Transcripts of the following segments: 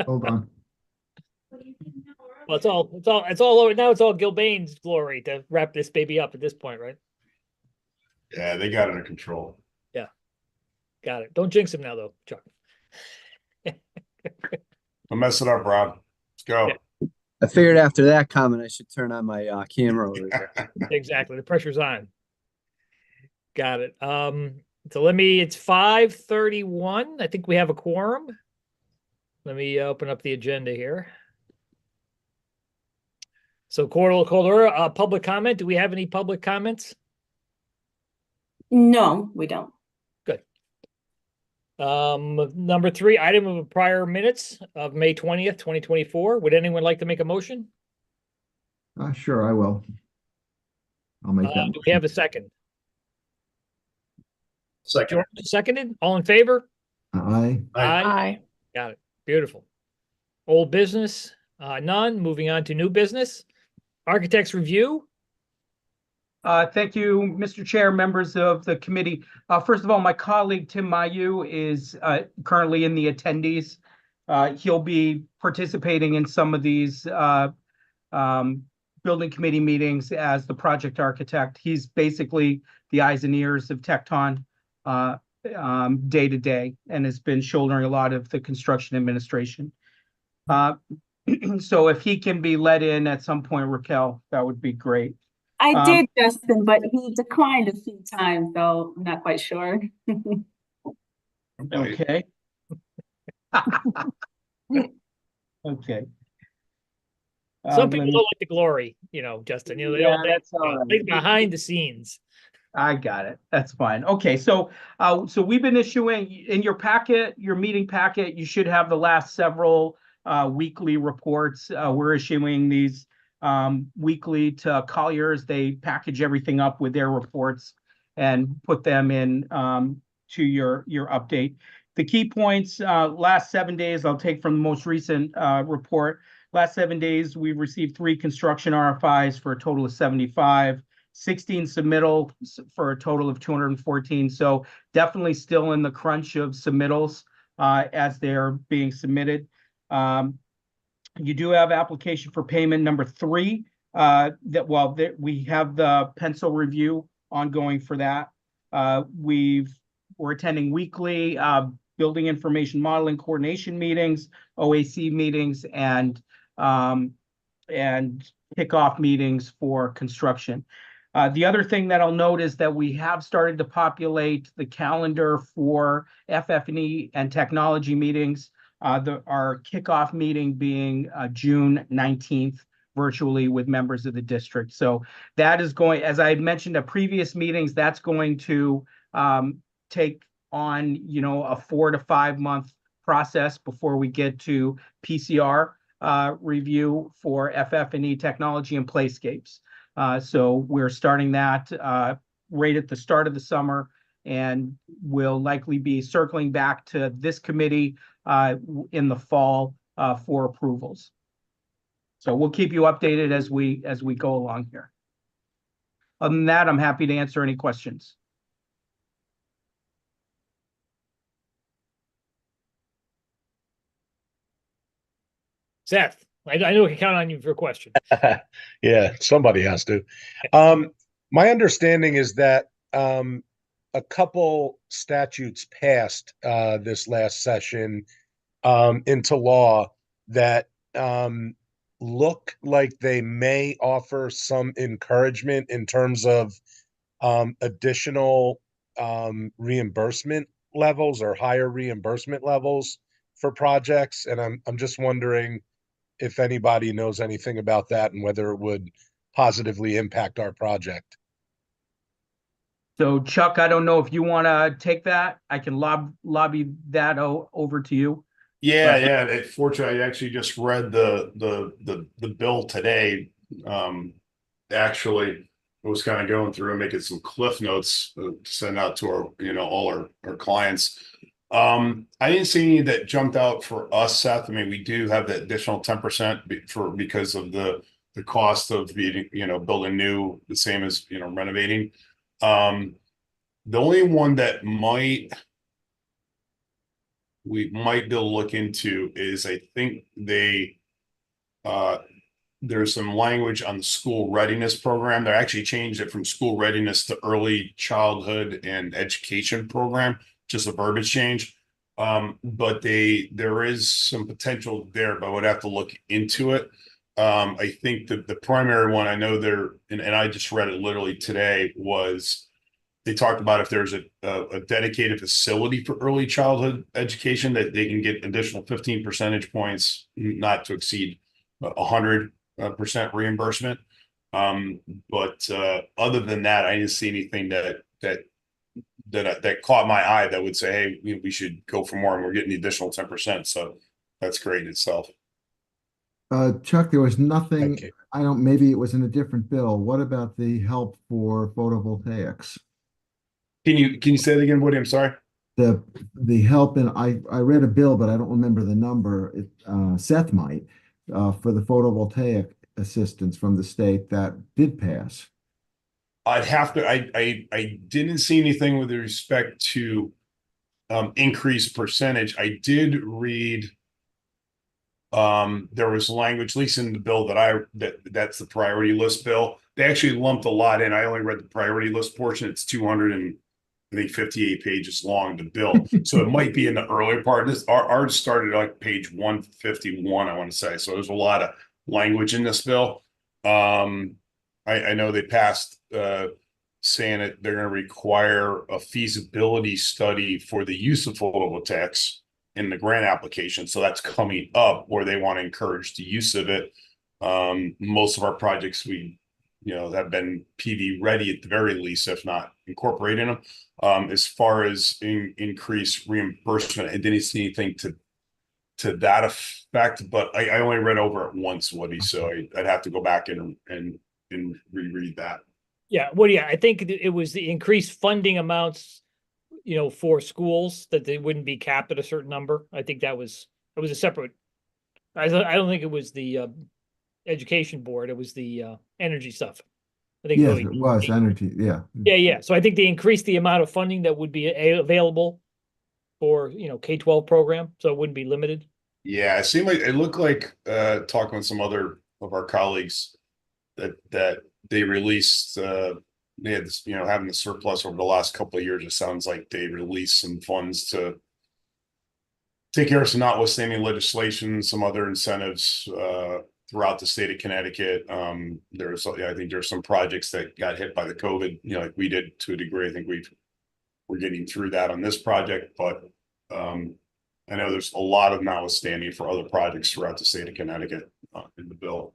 Hold on. Well, it's all over now. It's all Gilbane's glory to wrap this baby up at this point, right? Yeah, they got it under control. Yeah, got it. Don't jinx him now, though, Chuck. Don't mess it up, Rob. Let's go. Yeah. I figured after that comment, I should turn on my camera over there. Exactly. The pressure's on. Got it. So it's 5:31. I think we have a quorum. Let me open up the agenda here. So Cordova, public comment. Do we have any public comments? No, we don't. Good. Number 3, item of prior minutes of May 20th, 2024. Would anyone like to make a motion? Sure, I will. I'll make that. Do we have a second? Second. George seconded. All in favor? Aye. Aye. Got it. Beautiful. Old business, none. Moving on to new business. Architects review. Thank you, Mr. Chair, members of the committee. First of all, my colleague Tim Mayu is currently in the attendees. He'll be participating in some of these building committee meetings as the project architect. He's basically the eyes and ears of Tecton day to day and has been shouldering a lot of the construction administration. So if he can be let in at some point, Raquel, that would be great. I did, Justin, but he declined a few times, so I'm not quite sure. Okay. Okay. Some people don't like the glory, Justin. They Yeah, don't. that's all right. Think behind the scenes. I got it. That's fine. Okay, so we've been issuing in your packet, your meeting packet, you should have the last several weekly reports. We're issuing these weekly to Colliers. They package everything up with their reports and put them in to your update. The key points, last 7 days, I'll take from the most recent report. Last 7 days, we've received 3 construction RFIs for a total of 75, 16 submittals for a total of 214. So definitely still in the crunch of submittals as they're being submitted. You do have application for payment number 3. We have the pencil review ongoing for that. We're attending weekly building information modeling coordination meetings, OAC meetings, and kickoff meetings for construction. The other thing that I'll note is that we have started to populate the calendar for FF&E and technology meetings. Our kickoff meeting being June 19th virtually with members of the district. So that is going, as I mentioned at previous meetings, that's going to take on, a 4 to 5 month process before we get to PCR review for FF&E technology and playscapes. So we're starting that right at the start of the summer, and we'll likely be circling back to this committee in the fall for approvals. So we'll keep you updated as we go along here. Other than that, I'm happy to answer any questions. Seth, I know we can count on you for a question. Yeah, somebody has to. My understanding is that a couple statutes passed this last session into law that look like they may offer some encouragement in terms of additional reimbursement levels or higher reimbursement levels for projects. And I'm just wondering if anybody knows anything about that and whether it would positively impact our project. So Chuck, I don't know if you want to take that. I can lobby that over to you. Yeah. Fortunately, I actually just read the bill today. Actually, I was kind of going through and making some cliff notes to send out to our, all our clients. I didn't see any that jumped out for us, Seth. I mean, we do have that additional 10% because of the cost of being, building new, the same as, renovating. The only one that might we might be able to look into is I think there's some language on the school readiness program. They actually changed it from school readiness to early childhood and education program, just a verbiage change. But there is some potential there, but I would have to look into it. I think that the primary one I know there, and I just read it literally today, was they talked about if there's a dedicated facility for early childhood education that they can get additional 15 percentage points, not to exceed 100% reimbursement. But other than that, I didn't see anything that caught my eye that would say, hey, we should go for more, and we're getting the additional 10%. So that's great in itself. Chuck, there was nothing, Thank you. maybe it was in a different bill. What about the help for photovoltaics? Can you say that again, Woody? I'm sorry. The help, and I read a bill, but I don't remember the number. Seth might, for the photovoltaic assistance from the state that did pass. I'd have to, I didn't see anything with respect to increased percentage. I did read there was language, at least in the bill that's the priority list bill. They actually lumped a lot in. I only read the priority list portion. It's 258 pages long, the bill. So it might be in the earlier part. Ours started like page 151, I want to say. So there's a lot of language in this bill. I know they passed saying that they're going to require a feasibility study for the use of photovoltaics in the grant application. So that's coming up where they want to encourage the use of it. Most of our projects have been PV ready at the very least, if not incorporating them. As far as increased reimbursement, I didn't see anything to that effect, but I only read over it once, Woody, so I'd have to go back and reread that. Yeah, well, yeah, I think it was the increased funding amounts, for schools, that they wouldn't be capped at a certain number. I think it was a separate. I don't think it was the education board. It was the energy stuff. I think Yes, really, it was energy. Yeah. yeah. So I think they increased the amount of funding that would be available for K-12 program, so it wouldn't be limited. Yeah, it looked like talking with some other of our colleagues that they released they had this, having the surplus over the last couple of years. It sounds like they released some funds to take care of some notwithstanding legislation, some other incentives throughout the state of Connecticut. I think there's some projects that got hit by the COVID, like we did to a degree. I think we're getting through that on this project, but I know there's a lot of notwithstanding for other projects throughout the state of Connecticut in the bill.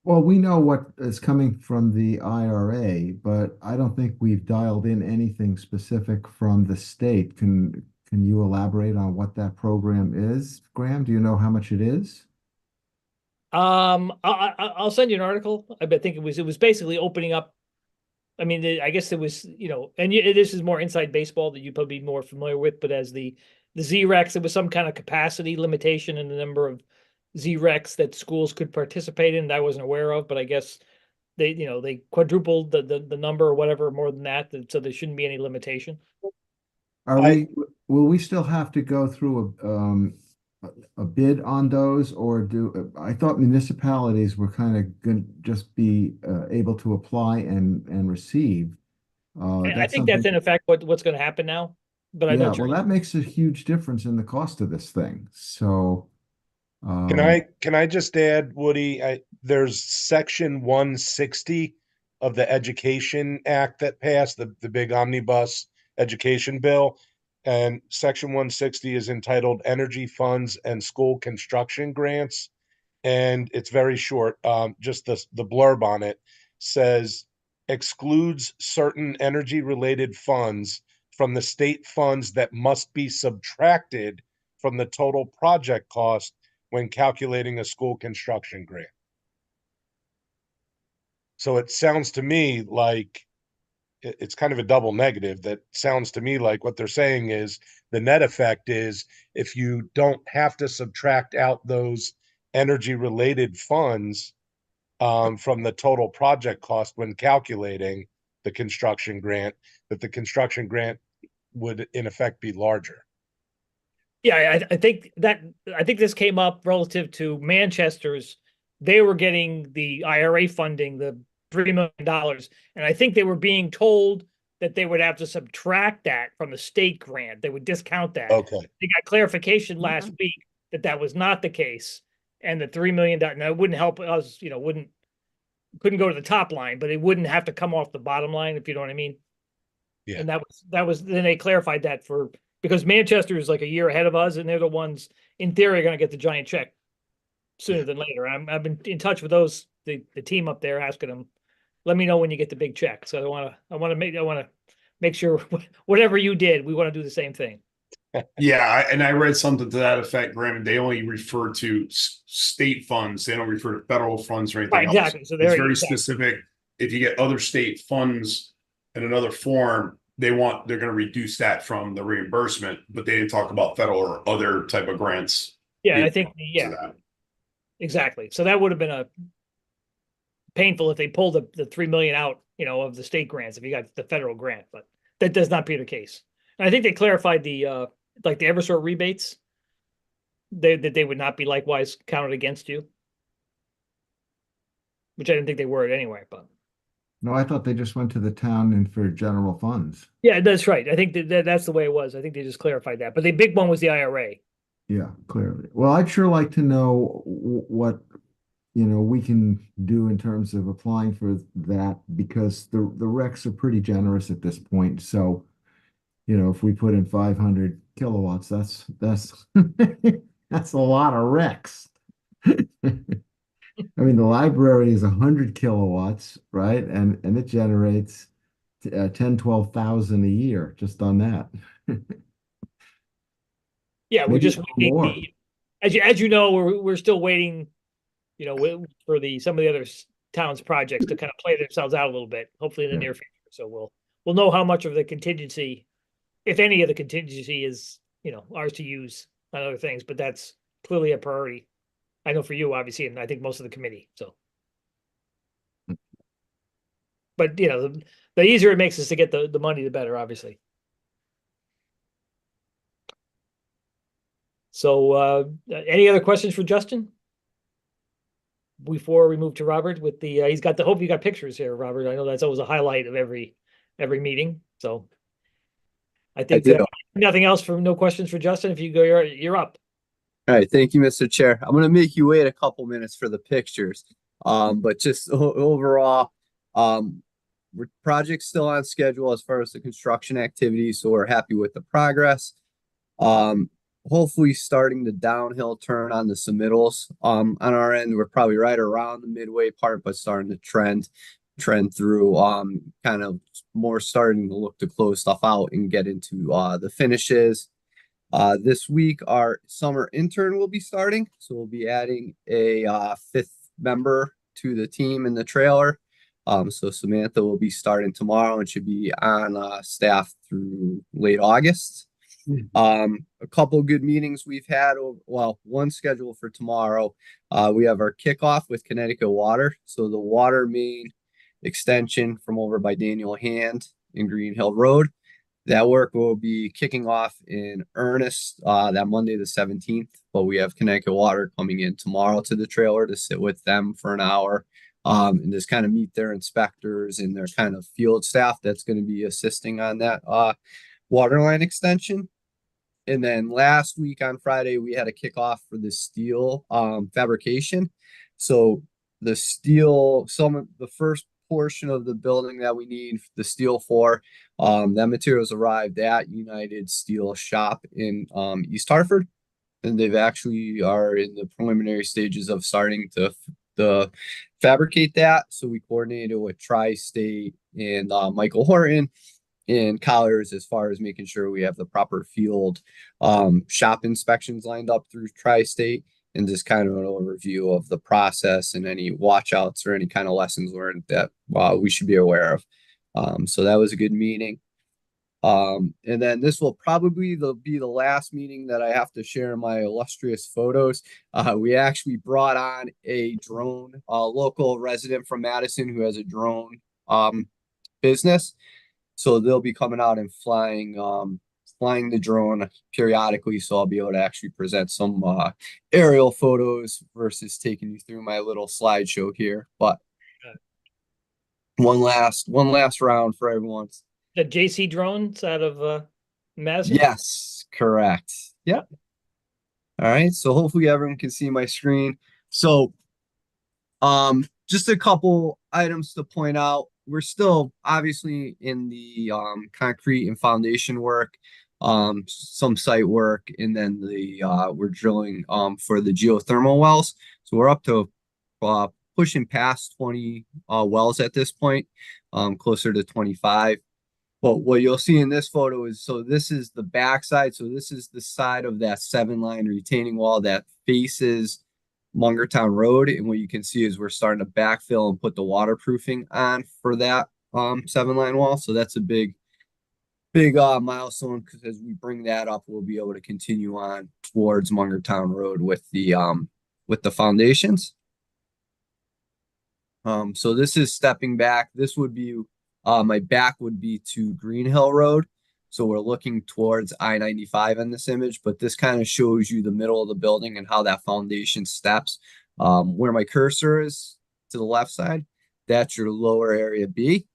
Well, we know what is coming from the IRA, but I don't think we've dialed in anything specific from the state. Can you elaborate on what that program is, Graham? Do you know how much it is? I'll send you an article. I think it was basically opening up. I mean, I guess it was, and this is more inside baseball that you'd probably be more familiar with, but as the ZRECs, there was some kind of capacity limitation in the number of ZRECs that schools could participate in that I wasn't aware of, but I guess they quadrupled the number or whatever more than that, so there shouldn't be any limitation. Will we still have to go through a bid on those, or I thought municipalities were kind of going to just be able to apply and receive? I think that's in effect what's going to happen now, but yeah, well, that makes a huge difference in the cost of this thing. So can I just add, Woody, there's section 160 of the Education Act that passed, the big omnibus education bill. And section 160 is entitled Energy Funds and School Construction Grants. And it's very short. Just the blurb on it says excludes certain energy related funds from the state funds that must be subtracted from the total project cost when calculating a school construction grant. So it sounds to me like it's kind of a double negative. That sounds to me like what they're saying is the net effect is if you don't have to subtract out those energy related funds from the total project cost when calculating the construction grant, that the construction grant would in effect be larger. Yeah, I think this came up relative to Manchester's. They were getting the IRA funding, the $3 million, and I think they were being told that they would have to subtract that from the state grant. They would discount that. Okay. They got clarification last week that that was not the case, and the $3 million. Now it wouldn't help us, couldn't go to the top line, but it wouldn't have to come off the bottom line, if you know what I mean. Yeah. And that was then they clarified that because Manchester is like a year ahead of us, and they're the ones in theory are going to get the giant check sooner than later. I've been in touch with the team up there, asking them, let me know when you get the big check. So I want to make sure whatever you did, we want to do the same thing. Yeah, and I read something to that effect. Granted, they only refer to state funds; they don't refer to federal funds or anything Right, exactly. else. So It's very specific. If you get other state funds in another form, they're going to reduce that from the reimbursement, but they didn't talk about federal or other type of grants. Yeah, I think that. exactly. So that would have been painful if they pulled the 3 million out, of the state grants if you got the federal grant, but that does not be the case. And I think they clarified the like the Eversort rebates, that they would not be likewise counted against you, which I didn't think they were anyway. But No, I thought they just went to the town and for general funds. yeah, that's right. I think that's the way it was. I think they just clarified that. But the big one was the IRA. Yeah, clearly. Well, I'd sure like to know what, we can do in terms of applying for that, because the recs are pretty generous at this point. So, if we put in 500 kilowatts, that's that's a lot of recs. I mean, the library is 100 kilowatts, right? And it generates 12,000 a year just on that. Yeah, we're Maybe just waiting. more. As you know, we're still waiting, for some of the other towns' projects to kind of play themselves out a little bit. Hopefully in the near future. So we'll know how much of the contingency, if any of the contingency, is ours to use on other things. But that's clearly a priority. I know for you, obviously, and I think most of the committee. So, but the easier it makes us to get the money, the better, obviously. So, any other questions for Justin before we move to Robert with the, hope you got pictures here, Robert. I know that's always a highlight of every meeting. So I think nothing else no questions for Justin. If you go, you're up. All right, thank you, Mr. Chair. I'm gonna make you wait a couple minutes for the pictures. But just overall, project's still on schedule as far as the construction activity, so we're happy with the progress. Hopefully starting the downhill turn on the submittals. On our end, we're probably right around the midway part, but starting to trend through, kind of more starting to look to close stuff out and get into the finishes. This week our summer intern will be starting, so we'll be adding a 5th member to the team in the trailer. So Samantha will be starting tomorrow and should be on staff through late August. A couple good meetings we've had. Well, one scheduled for tomorrow. We have our kickoff with Connecticut Water. So the water main extension from over by Daniel Hand in Green Hill Road. That work will be kicking off in earnest that Monday the 17th. But we have Connecticut Water coming in tomorrow to the trailer to sit with them for an hour and just kind of meet their inspectors and their kind of field staff that's going to be assisting on that water line extension. And then last week on Friday, we had a kickoff for the steel fabrication. So the steel, the first portion of the building that we need the steel for, that materials arrived at United Steel Shop in East Hartford. And they've actually are in the preliminary stages of starting to fabricate that. So we coordinated with Tri-State and Michael Horton in Colliers as far as making sure we have the proper field shop inspections lined up through Tri-State, and just kind of an overview of the process and any watchouts or any kind of lessons learned that we should be aware of. So that was a good meeting. And then this will probably be the last meeting that I have to share my illustrious photos. We actually brought on a drone, local resident from Madison who has a drone business. So they'll be coming out and flying flying the drone periodically, so I'll be able to actually present some aerial photos versus taking you through my little slideshow here. But one last round for everyone. The JC drones out of Madison? Yes, correct. Yep. All right, so hopefully everyone can see my screen. So, just a couple items to point out. We're still obviously in the concrete and foundation work, some site work, and then we're drilling for the geothermal wells. So we're up to pushing past 20 wells at this point, closer to 25. But what you'll see in this photo is, so this is the backside. So this is the side of that 7-line retaining wall that faces Mungertown Road. And what you can see is we're starting to backfill and put the waterproofing on for that 7-line wall. So that's a big milestone, because as we bring that up, we'll be able to continue on towards Mungertown Road with the foundations. So this is stepping back. This would be my back would be to Green Hill Road. So we're looking towards I-95 in this image, but this kind of shows you the middle of the building and how that foundation steps. Where my cursor is to the left side, that's your lower area B.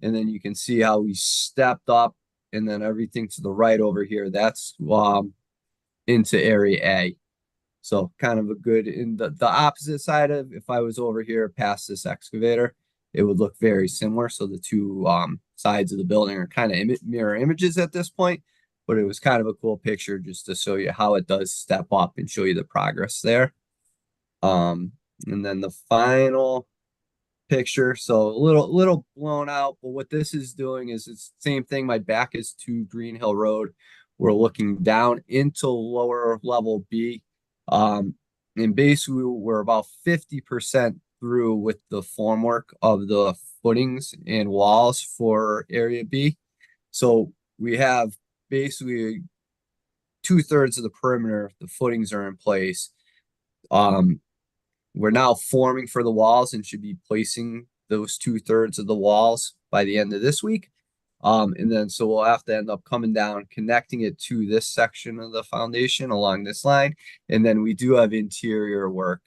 And then you can see how we stepped up, and then everything to the right over here, that's into area A. So kind of a good, in the opposite side of, if I was over here past this excavator, it would look very similar. So the two sides of the building are kind of mirror images at this point, but it was kind of a cool picture just to show you how it does step up and show you the progress there. And then the final picture, so a little blown out, but what this is doing is it's the same thing. My back is to Green Hill Road. We're looking down into lower level B. And basically we're about 50% through with the formwork of the footings and walls for area B. So we have basically 2/3 of the perimeter, the footings are in place. We're now forming for the walls and should be placing those 2/3 of the walls by the end of this week. And then so we'll have to end up coming down, connecting it to this section of the foundation along this line. And then we do have interior work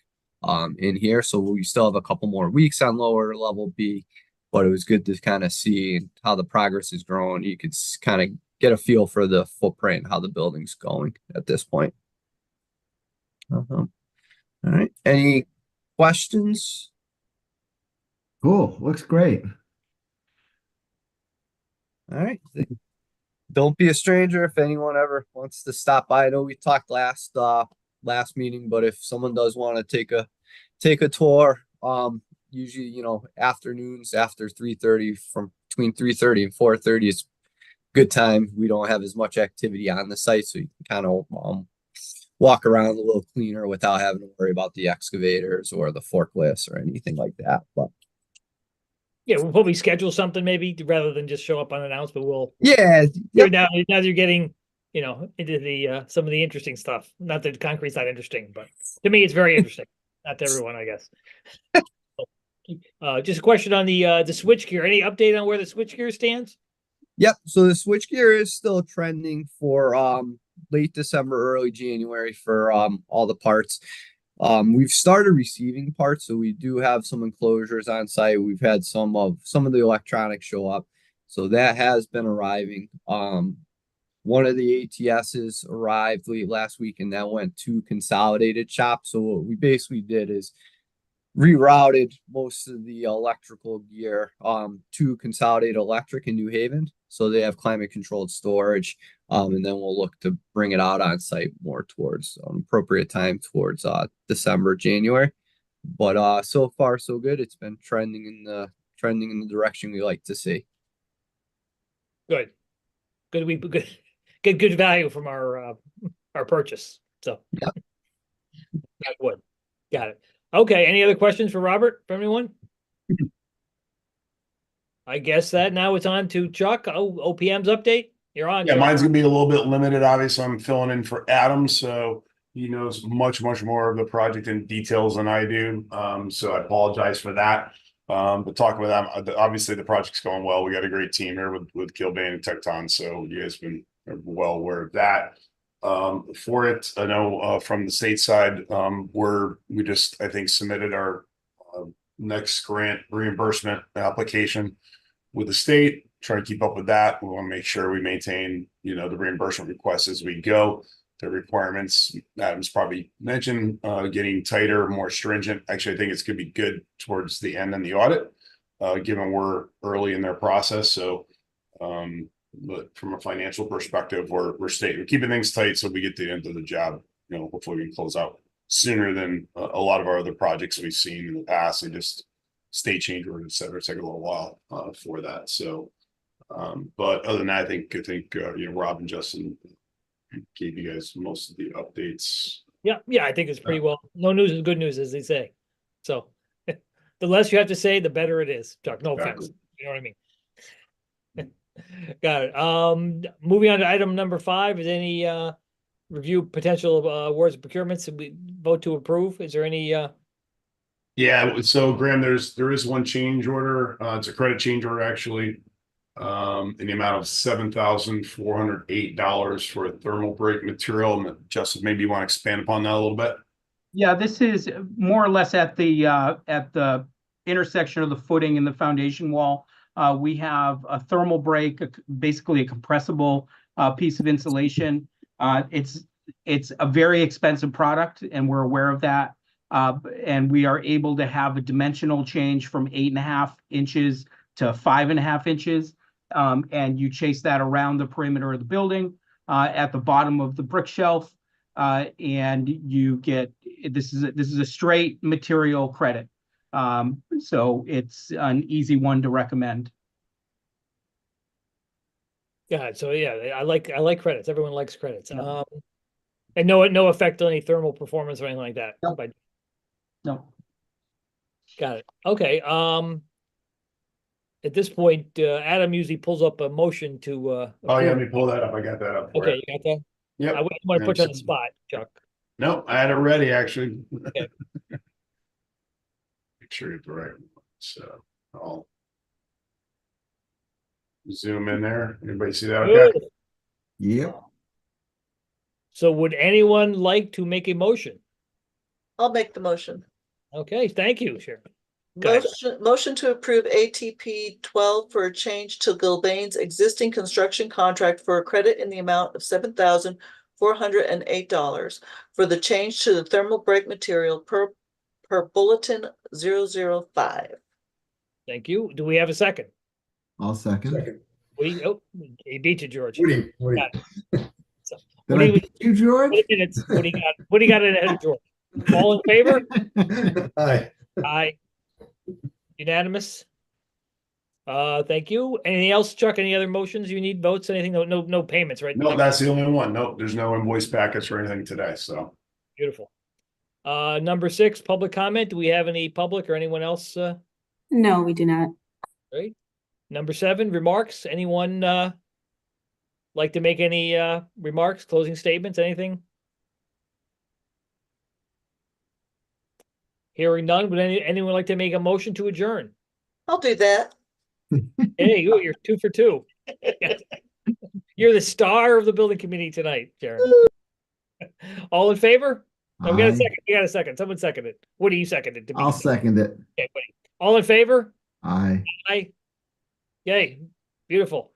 in here. So we still have a couple more weeks on lower level B, but it was good to kind of see how the progress is growing. You could kind of get a feel for the footprint, how the building's going at this point. All right. Any questions? Cool. Looks great. All right. Don't be a stranger if anyone ever wants to stop by. I know we talked last meeting, but if someone does want to take a tour, usually, you know, afternoons after 3:30, from between 3:30 and 4:30 is good time. We don't have as much activity on the site, so you can kind of walk around a little cleaner without having to worry about the excavators or the forklifts or anything like that. But Yeah, we'll probably schedule something maybe rather than just show up unannounced, but we'll yeah, now you're getting, you know, into the some of the interesting stuff. Not that concrete's not interesting, but to me it's very interesting. Not to everyone, I guess. Just a question on the switchgear. Any update on where the switchgear stands? Yep. So the switchgear is still trending for late December, early January for all the parts. We've started receiving parts, so we do have some enclosures on site. We've had some of the electronics show up, so that has been arriving. One of the ATSs arrived late last week, and that went to Consolidated Shop. So what we basically did is rerouted most of the electrical gear to Consolidated Electric in New Haven, so they have climate controlled storage. And then we'll look to bring it out on site more towards appropriate time towards December, January. But so far so good. It's been trending in the direction we like to see. Good. We get good value from our purchase. So yeah, that would. Got it. Okay. Any other questions for Robert from anyone? I guess that now it's on to Chuck. OPM's update. You're on. Yeah, Chuck. mine's gonna be a little bit limited. Obviously, I'm filling in for Adam, so he knows much more of the project and details than I do. So I apologize for that. But talking with them, obviously the project's going well. We got a great team here with Kilbane and Tecton. So you guys been well aware of that. For it, I know from the state side, we just, I think, submitted our next grant reimbursement application with the state, try to keep up with that. We want to make sure we maintain, the reimbursement requests as we go. The requirements, Adam's probably mentioned, getting tighter, more stringent. Actually, I think it's going to be good towards the end in the audit, given we're early in their process. So, but from a financial perspective, we're keeping things tight so we get to the end of the job. Hopefully we can close out sooner than a lot of our other projects we've seen in the past. And just state change orders, et cetera, take a little while for that. So, but other than that, I think Rob and Justin gave you guys most of the updates. Yeah, I think it's pretty well. No news is good news, as they say. So the less you have to say, the better it is. Chuck, no offense. You know what I mean? Got it. Moving on to item number 5, is any review potential awards and procurements that we vote to approve? Is there any Yeah, so Graham, there is one change order. It's a credit change order actually, in the amount of $7,408 for a thermal break material. Justin, maybe you want to expand upon that a little bit? Yeah, this is more or less at the intersection of the footing and the foundation wall. We have a thermal break, basically a compressible piece of insulation. It's a very expensive product, and we're aware of that. And we are able to have a dimensional change from 8.5 inches to 5.5 inches. And you chase that around the perimeter of the building at the bottom of the brick shelf. And you get, this is a straight material credit. So it's an easy one to recommend. Yeah, so yeah, I like credits. Everyone likes credits. Yeah. And no effect on any thermal performance or anything like that. No. But No. got it. Okay. At this point, Adam usually pulls up a motion to Oh yeah, let approve. me pull that up. I got that up. For Okay, you. you got that? Yep. I wouldn't want to put you on the spot, Chuck. No, I had it ready actually. Okay. Make sure it's the right one. So I'll zoom in there. Anybody see that? Okay. Good. Yep. So would anyone like to make a motion? I'll make the motion. Okay, thank you, Sharon. Go ahead. Motion to approve ATP 12 for a change to Gilbane's existing construction contract for a credit in the amount of $7,408 for the change to the thermal break material per bulletin 005. Thank you. Do we have a second? I'll second. He beat you, George. Woody. Got it. So, Did what I do you- beat you, George? 20 minutes. What do you got? What do you got ahead of George? All in favor? Hi. Aye. Unanimous. Thank you. Anything else, Chuck? Any other motions you need votes? Anything? No payments, right? No, that's the only one. No, there's no invoice packets or anything today. So Beautiful. Number 6, public comment. Do we have any public or anyone else? No, we do not. Right. Number 7, remarks. Anyone like to make any remarks, closing statements, anything? Hearing none, would anyone like to make a motion to adjourn? I'll do that. Hey, you're 2 for 2. You're the star of the building committee tonight, Sharon. All in favor? No, we got a Aye. second. You got a second. Someone seconded. What do you seconded? To be I'll safe? second it. Okay, Woody. All in favor? Aye. Aye. Yay. Beautiful.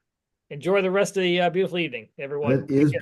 Enjoy the rest of the beautiful evening, everyone. It is